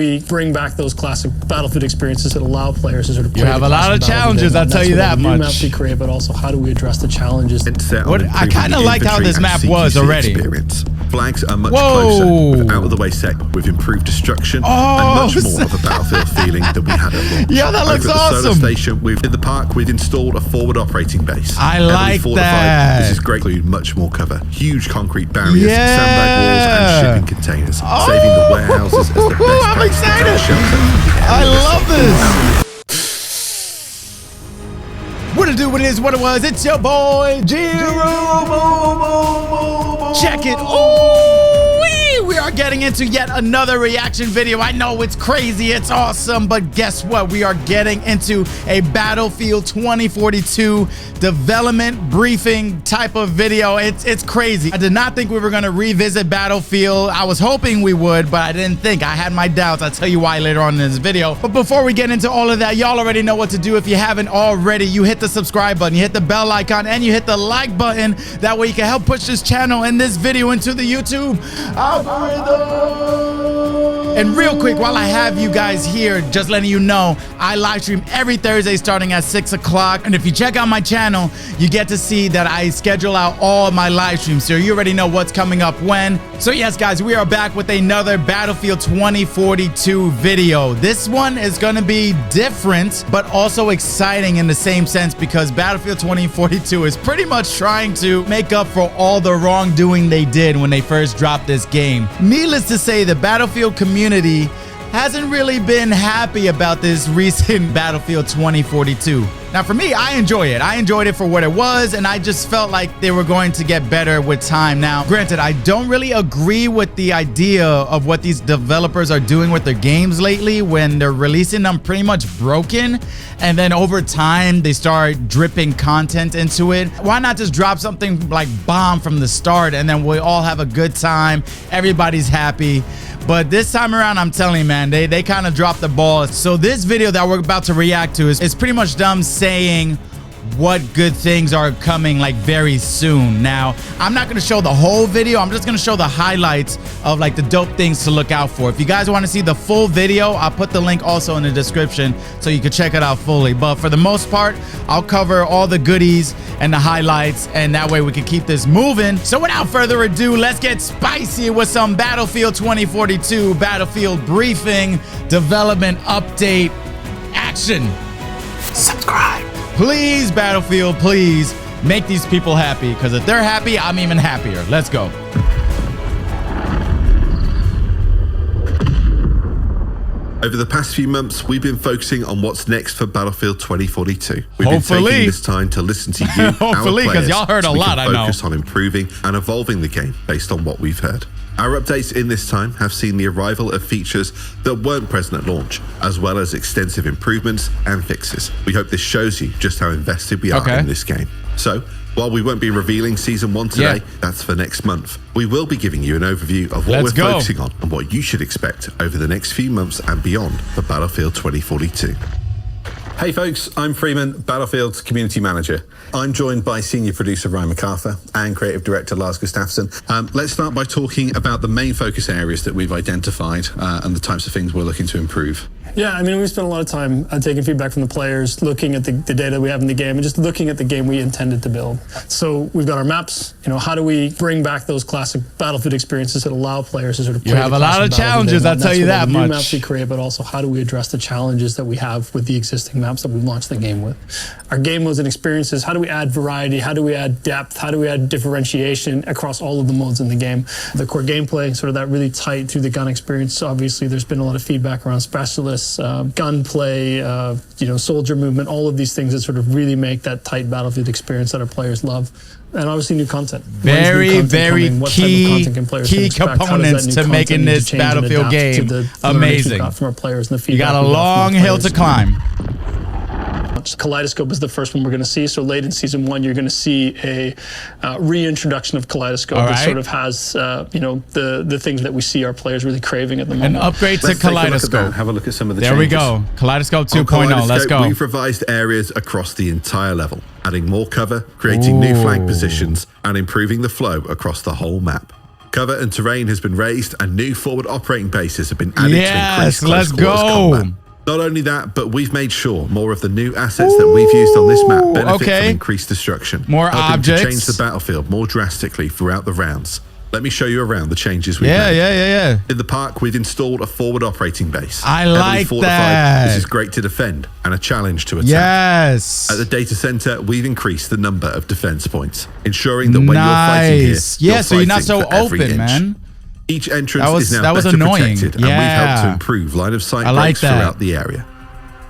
We bring back those classic Battlefield experiences that allow players to sort of play. You have a lot of challenges, I'll tell you that much. New maps we create, but also how do we address the challenges? What, I kind of liked how this map was already. Experience. Flags are much closer, with out-of-the-way set, with improved destruction, and much more of a Battlefield feeling than we had at launch. Yeah, that looks Over at the awesome. Solar Station, in the park, we've installed a forward operating base. I Heavily like fortified. that. This is great. Include much more cover, huge concrete barriers, sandbag walls, and shipping containers, saving the warehouses as the best I'm place to excited. shelter. I love this. What it do, what it is, what it was. It's your boy, Jiro. Check it. We are getting into yet another reaction video. I know it's crazy, it's awesome, but guess what? We are getting into a Battlefield 2042 development briefing type of video. It's crazy. I did not think we were going to revisit Battlefield. I was hoping we would, but I didn't think. I had my doubts. I'll tell you why later on in this video. But before we get into all of that, y'all already know what to do. If you haven't already, you hit the subscribe button, you hit the bell icon, and you hit the like button. That way you can help push this channel and this video into the YouTube algorithm. And real quick, while I have you guys here, just letting you know, I live stream every Thursday starting at 6 o'clock. And if you check out my channel, you get to see that I schedule out all my live streams. So you already know what's coming up when. So yes, guys, we are back with another Battlefield 2042 video. This one is going to be different, but also exciting in the same sense because Battlefield 2042 is pretty much trying to make up for all the wrongdoing they did when they first dropped this game. Needless to say, the Battlefield community hasn't really been happy about this recent Battlefield 2042. Now, for me, I enjoy it. I enjoyed it for what it was, and I just felt like they were going to get better with time. Now, granted, I don't really agree with the idea of what these developers are doing with their games lately when they're releasing them pretty much broken, and then over time, they start dripping content into it. Why not just drop something like bomb from the start, and then we all have a good time, everybody's happy. But this time around, I'm telling you, man, they kind of dropped the ball. So this video that we're about to react to is pretty much them saying what good things are coming like very soon. Now, I'm not going to show the whole video. I'm just going to show the highlights of like the dope things to look out for. If you guys want to see the full video, I'll put the link also in the description so you can check it out fully. But for the most part, I'll cover all the goodies and the highlights, and that way we can keep this moving. So without further ado, let's get spicy with some Battlefield 2042 Battlefield briefing, development update, action. Subscribe. Please, Battlefield, please make these people happy, because if they're happy, I'm even happier. Let's go. Over the past few months, we've been focusing on what's next for Battlefield 2042. We've been Hopefully. taking this time to listen to you, Hopefully, our 'cause players, y'all heard a we lot, can I know. focus on improving and evolving the game based on what we've heard. Our updates in this time have seen the arrival of features that weren't present at launch, as well as extensive improvements and fixes. We hope this shows you just how invested we are in this game. So, while we won't be revealing Season 1 today, that's for next month. We will be giving you an overview of what we're focusing on and what you should expect over the next few months and beyond for Battlefield 2042. Hey folks, I'm Freeman, Battlefield's Community Manager. I'm joined by Senior Producer Ryan MacArthur and Creative Director Lars Gustafsson. Let's start by talking about the main focus areas that we've identified and the types of things we're looking to improve. Yeah, I mean, we spent a lot of time taking feedback from the players, looking at the data we have in the game, and just looking at the game we intended to build. So we've got our maps. You know, how do we bring back those classic Battlefield experiences that allow players to sort of play? You have a lot of challenges, I'll tell you that much. New maps we create, but also how do we address the challenges that we have with the existing maps that we've launched the game with? Our game modes and experiences, how do we add variety? How do we add depth? How do we add differentiation across all of the modes in the game? The core gameplay, sort of that really tight through the gun experience. So obviously, there's been a lot of feedback around specialists, gunplay, you know, soldier movement, all of these things that sort of really make that tight Battlefield experience that our players love. And obviously new content. Very key components to making this Battlefield game amazing. From our players and the you got a long hill to climb. Kaleidoscope is the first one we're going to see. So late in Season 1, you're going to see a reintroduction of Kaleidoscope that sort of has, you know, the things that we see our players really craving at the moment. An upgrade to Kaleidoscope. Have a look at some of the changes. There we go. Kaleidoscope 2.0. Let's go. We've revised areas across the entire level, adding more cover, creating new flank positions, and improving the flow across the whole map. Cover and terrain has been raised, and new forward operating bases have been added to increase Yes, let's close quarters go. combat. Not only that, but we've made sure more of the new assets that we've used on this map benefit okay. from increased destruction, More helping objects. to change the battlefield more drastically throughout the rounds. Let me show you around the changes we've Yeah, made. yeah. In the park, we've installed a forward operating base. I Heavily like fortified, that. This is great to defend and a challenge to attack. Yes. At the data center, we've increased the number of defense points, ensuring that when you're fighting here, Nice. Yeah, so you're not so fighting for every open, inch. man. Each entrance is now that was better annoying. protected, and we've helped to Yeah. improve line of sight I like breaks that. throughout the area.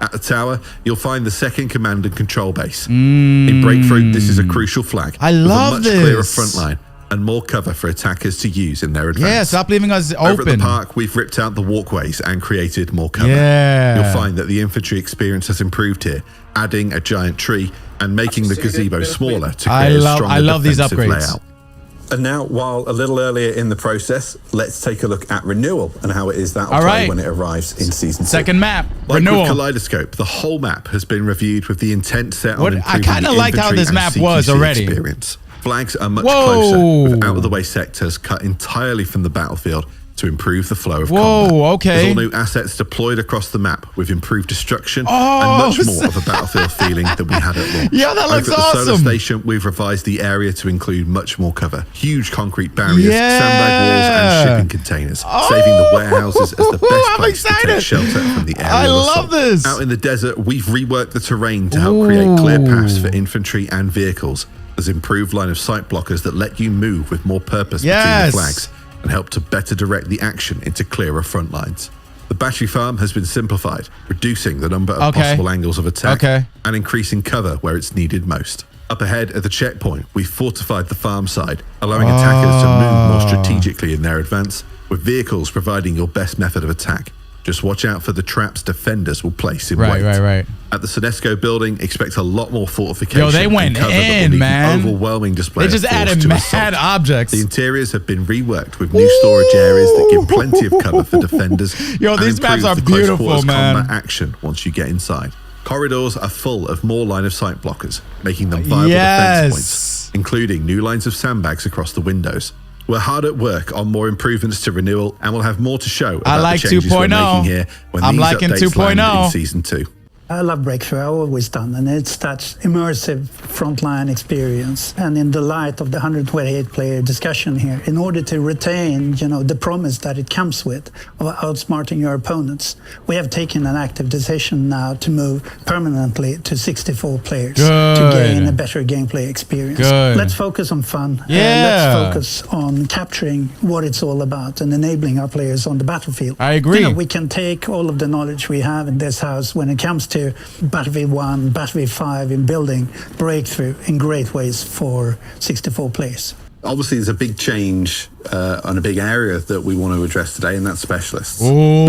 At the tower, you'll find the second command and control base. In Breakthrough, this is a crucial flag. I with love a much clearer this. front line and more cover for attackers to use in their advance. Yeah, stop leaving us Over at the open. park, we've ripped out the walkways and created more cover. Yeah. You'll find that the infantry experience has improved here, adding a giant tree and making the gazebo smaller to create a stronger I love these defensive upgrades. layout. And now, while a little earlier in the process, let's take a look at Renewal and how it is that'll All play right. when it arrives in Season 2. Second map. Like Renewal. with Kaleidoscope, the whole map has been reviewed with the intent set What- on I improving kinda the liked how inventory this and map CQC was already. experience. Flags are much Whoa. closer, with out-of-the-way sectors cut entirely from the battlefield to improve the flow of Whoa, combat. okay. There's all new assets deployed across the map with improved destruction Oh, and much more of a battlefield feeling than we had at launch. Yeah, that looks Over at the solar awesome. station, we've revised the area to include much more cover. Huge concrete barriers, Yeah. sandbag walls, and shipping containers, saving the warehouses as the best I'm place to excited. take shelter from the aerial I love assault. this. Out in the desert, we've reworked the terrain to help create clear paths for infantry and vehicles. There's improved line of sight blockers that let you move with more purpose between Yes. the flags and help to better direct the action into clearer front lines. The battery farm has been simplified, reducing the number of Okay. possible angles of attack Okay. and increasing cover where it's needed most. Up ahead at the checkpoint, we've fortified the farm side, allowing attackers to move more strategically in their advance, with vehicles providing your best method of attack. Just watch out for the traps defenders will place in Right, wait. right. At the Sinesco building, expect a lot more fortification. Yo, they and went cover that will in, leave an man. Overwhelming display. They just of force added to mad assault. objects. The interiors have been reworked with new storage areas that give plenty of cover for defenders. Yo, and these maps improve are the close beautiful, quarters man. combat action once you get inside. Corridors are full of more line of sight blockers, making them viable Yes. defense points, including new lines of sandbags across the windows. We're hard at work on more improvements to Renewal, and we'll have more to show about I like the changes we're 2.0. making here when I'm these liking updates 2.0. land in Season 2. I love Breakthrough, I've always done, and it's that immersive frontline experience. And in the light of the 128-player discussion here, in order to retain, the promise that it comes with of outsmarting your opponents, we have taken an active decision now to move permanently to 64 players to gain a better gameplay experience. Good. Let's focus on fun. Yeah. Let's focus on capturing what it's all about and enabling our players on the battlefield. I agree. We can take all of the knowledge we have in this house when it comes to Battlefield 1, Battlefield 5 in building Breakthrough in great ways for 64 players. Obviously, there's a big change on a big area that we want to address today, and that's specialists. Yeah,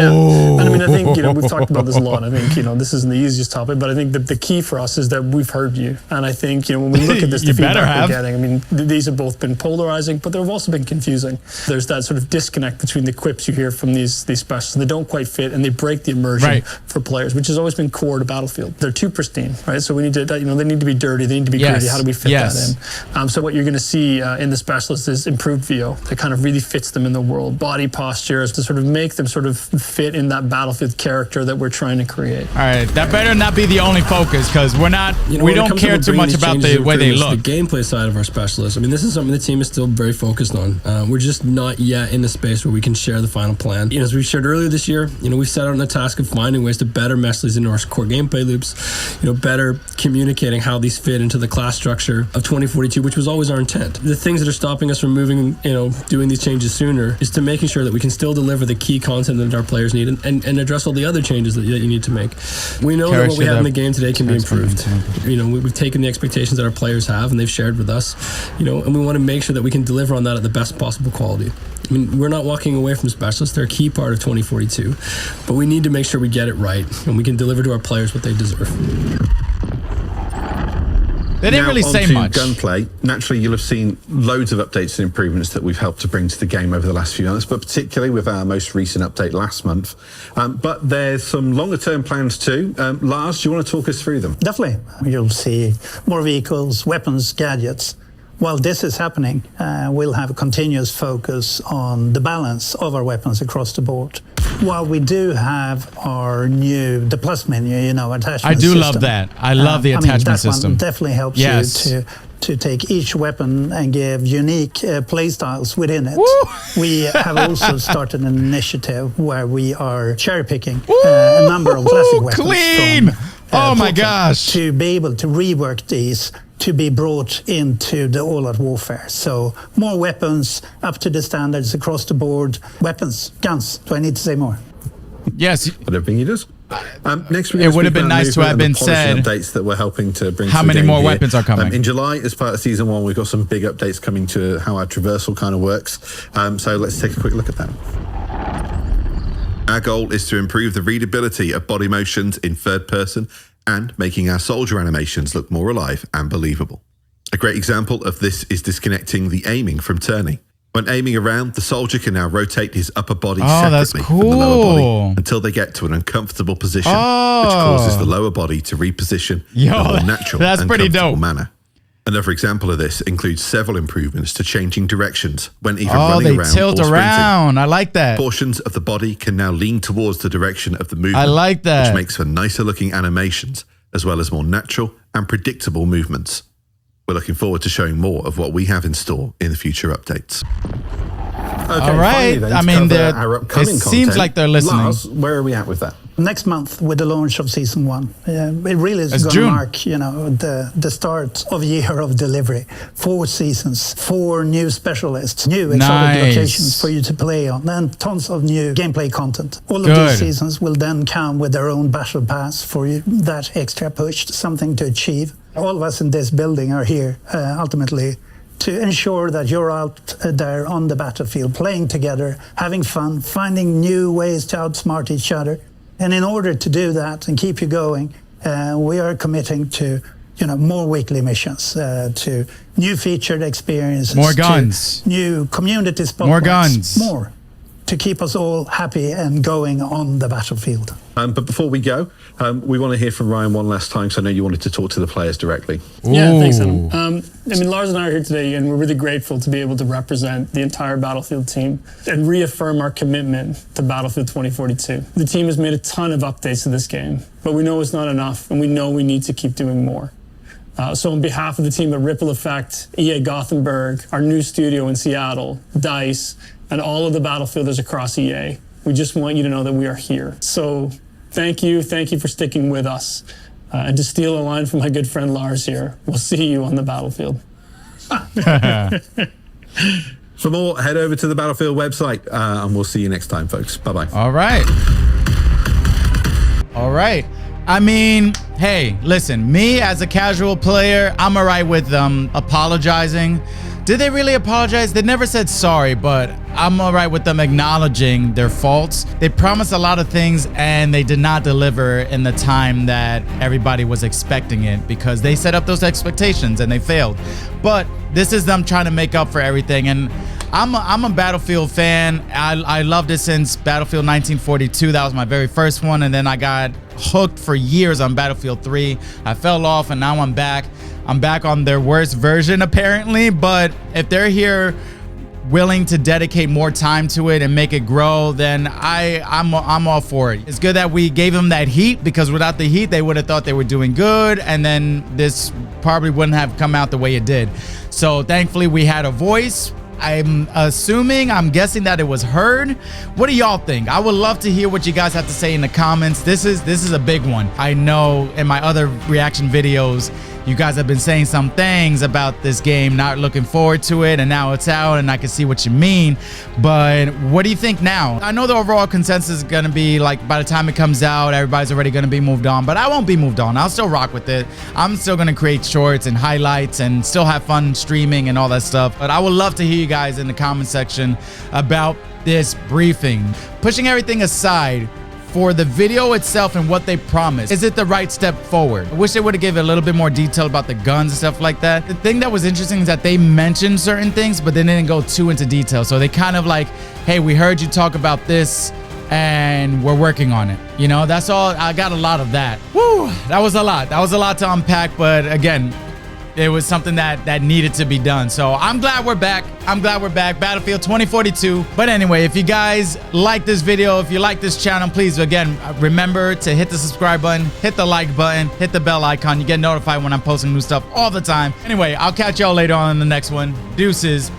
and I mean, I think we've talked about this a lot. I think this isn't the easiest topic, but I think the key for us is that we've heard you, and I think when we look at this, the You better feedback have. we're getting. I mean, these have both been polarizing, but they've also been confusing. There's that sort of disconnect between the quips you hear from these specialists. They don't quite fit, and they break the immersion Right. for players, which has always been core to Battlefield. They're too pristine, right? So we need to, they need to be dirty, they need to be Yes. gritty. How do we fit Yes. that in? So what you're going to see in the specialists is improved VO that kind of really fits them in the world. Body postures to sort of make them sort of fit in that Battlefield character that we're trying to create. All right, that better not be the only focus because we're not. You know, we when it don't comes to care too bringing much these about changes the and way they look. improvements, the gameplay side of our specialists. I mean, this is something the team is still very focused on. We're just not yet in the space where we can share the final plan. As we shared earlier this year, we set out on the task of finding ways to better mesh these into our core gameplay loops. Better communicating how these fit into the class structure of 2042, which was always our intent. The things that are stopping us from moving, doing these changes sooner is to making sure that we can still deliver the key content that our players need and address all the other changes that you need to make. We know that what we have in the game today can be improved. We've taken the expectations that our players have and they've shared with us, and we want to make sure that we can deliver on that at the best possible quality. I mean, we're not walking away from specialists. They're a key part of 2042, but we need to make sure we get it right and we can deliver to our players what they deserve. They didn't really say onto much. Gunplay. Naturally, you'll have seen loads of updates and improvements that we've helped to bring to the game over the last few months, but particularly with our most recent update last month. But there's some longer-term plans too. Lars, do you want to talk us through them? Definitely. You'll see more vehicles, weapons, gadgets. while this is happening, we'll have a continuous focus on the balance of our weapons across the board. While we do have the plus menu, attachment I do system. love that. I love the attachment that system. One definitely helps Yes. you to take each weapon and give unique play styles within it. Woo! We have also started an initiative where we are cherry picking a number of classic weapons. Clean! Oh my Portal gosh. To be able to rework these to be brought into the all-out warfare. So more weapons up to the standards across the board. Weapons, guns. Do I need to say more? Yes. I don't think he does. Next, It would have been nice to have been said. Updates that we're helping to bring. How to the many game more here. weapons are coming? In July, as part of season 1, we've got some big updates coming to how our traversal kind of works. So let's take a quick look at that. Our goal is to improve the readability of body motions in third person and making our soldier animations look more alive and believable. A great example of this is disconnecting the aiming from turning. When aiming around, the soldier can now rotate his upper body that's separately from the lower cool. body until they get to an uncomfortable position, which causes the lower body to reposition in a more natural that's and pretty comfortable dope. manner. Another example of this includes several improvements to changing directions when either Oh, running they around tilt or sprinting. around. I like that. Portions of the body can now lean towards the direction of the movement. I like that. Which makes for nicer looking animations, as well as more natural and predictable movements. We're looking forward to showing more of what we have in store in the future updates. Okay, All right. finally then, I to mean, cover our upcoming it seems content. like they're listening. Lars, where are we at with that? Next month, with the launch of season 1, it really is It's going to June. mark, the start of a year of delivery. 4 seasons, 4 new specialists, new exotic Nice. locations for you to play on, and tons of new gameplay content. All of Good. these seasons will then come with their own battle pass for you, that extra push, something to achieve. All of us in this building are here ultimately to ensure that you're out there on the battlefield, playing together, having fun, finding new ways to outsmart each other. And in order to do that and keep you going, we are committing to, more weekly missions, to new featured experiences, More to guns. new community spotlights, More guns. more to keep us all happy and going on the battlefield. But before we go, we want to hear from Ryan one last time, because I know you wanted to talk to the players directly. Yeah, thanks, Ooh. Adam. Lars and I are here today, and we're really grateful to be able to represent the entire Battlefield team and reaffirm our commitment to Battlefield 2042. The team has made a ton of updates to this game, but we know it's not enough, and we know we need to keep doing more. So on behalf of the team at Ripple Effect, EA Gothenburg, our new studio in Seattle, DICE, and all of the Battlefielders across EA, we just want you to know that we are here. So thank you for sticking with us. And to steal a line from my good friend Lars here, we'll see you on the battlefield. For more, head over to the Battlefield website, and we'll see you next time, folks. Bye-bye. All right. All right. I mean, hey, listen, me as a casual player, I'm all right with them apologizing. Did they really apologize? They never said sorry, but I'm all right with them acknowledging their faults. They promised a lot of things and they did not deliver in the time that everybody was expecting it, because they set up those expectations and they failed. But this is them trying to make up for everything. And I'm a Battlefield fan. I loved it since Battlefield 1942. That was my very first one. And then I got hooked for years on Battlefield 3. I fell off and now I'm back. I'm back on their worst version apparently, but if they're here willing to dedicate more time to it and make it grow, then I'm all for it. It's good that we gave them that heat, because without the heat, they would have thought they were doing good, and then this probably wouldn't have come out the way it did. So thankfully we had a voice. I'm guessing that it was heard. What do y'all think? I would love to hear what you guys have to say in the comments. This is a big one. I know in my other reaction videos, you guys have been saying some things about this game, not looking forward to it, and now it's out and I can see what you mean. But what do you think now? I know the overall consensus is gonna be like, by the time it comes out, everybody's already gonna be moved on, but I won't be moved on. I'll still rock with it. I'm still gonna create shorts and highlights and still have fun streaming and all that stuff. But I would love to hear you guys in the comment section about this briefing. Pushing everything aside, for the video itself and what they promised, is it the right step forward? I wish they would have given a little bit more detail about the guns and stuff like that. The thing that was interesting is that they mentioned certain things, but they didn't go too into detail. So they kind of like, hey, we heard you talk about this and we're working on it. You know, that's all. I got a lot of that. Woo, that was a lot. That was a lot to unpack. But again, it was something that needed to be done. So I'm glad we're back. Battlefield 2042. But anyway, if you guys like this video, if you like this channel, please, again, remember to hit the subscribe button, hit the like button, hit the bell icon. You get notified when I'm posting new stuff all the time. Anyway, I'll catch y'all later on in the next one. Deuces.